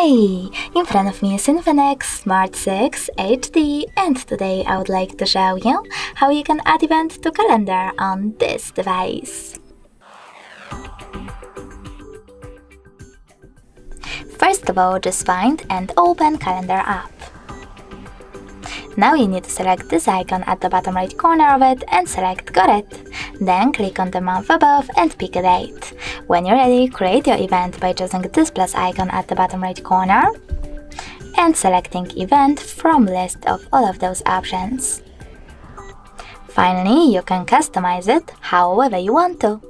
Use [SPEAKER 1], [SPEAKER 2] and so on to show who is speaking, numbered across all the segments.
[SPEAKER 1] Hi! In front of me is INFINIX Smart 6 HD, and today I would like to show you how you can add event to calendar on this device. First of all, just find and open Calendar app. Now you need to select this icon at the bottom right corner of it and select Got it. Then click on the month above and pick a date. When you're ready, create your event by choosing this plus icon at the bottom right corner and selecting event from list of all of those options. Finally, you can customize it however you want to.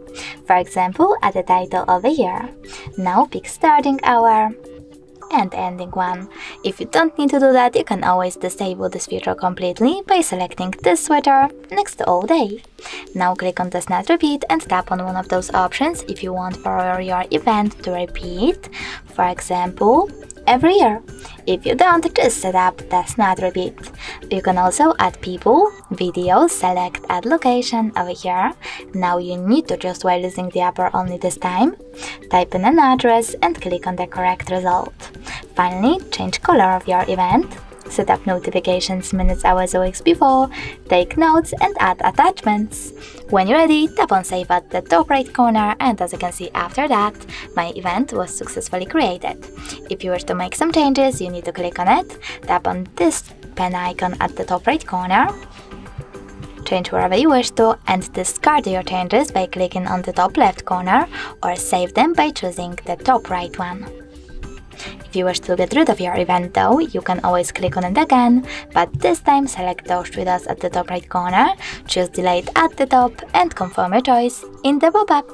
[SPEAKER 1] For example, add a title of a year. Now pick starting hour and ending one. If you don't need to do that, you can always disable this feature completely by selecting this sweater next to all day. Now click on Does Not Repeat and tap on one of those options if you want for your event to repeat, for example, every year. If you don't, just set up Does Not Repeat. You can also add people, videos, select Add Location over here. Now you need to choose while using the app only this time. Type in an address and click on the correct result. Finally, change color of your event. Set up notifications minutes, hours, or weeks before, take notes and add attachments. When you're ready, tap on Save at the top right corner, and as you can see after that, my event was successfully created. If you wish to make some changes, you need to click on it, tap on this pen icon at the top right corner, change wherever you wish to, and discard your changes by clicking on the top left corner, or save them by choosing the top right one. If you wish to get rid of your event though, you can always click on it again, but this time select those three dots at the top right corner, choose Delete at the top and confirm your choice in the pop-up.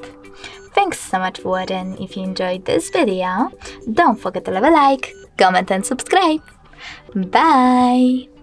[SPEAKER 1] Thanks so much for watching. If you enjoyed this video, don't forget to leave a like, comment and subscribe. Bye!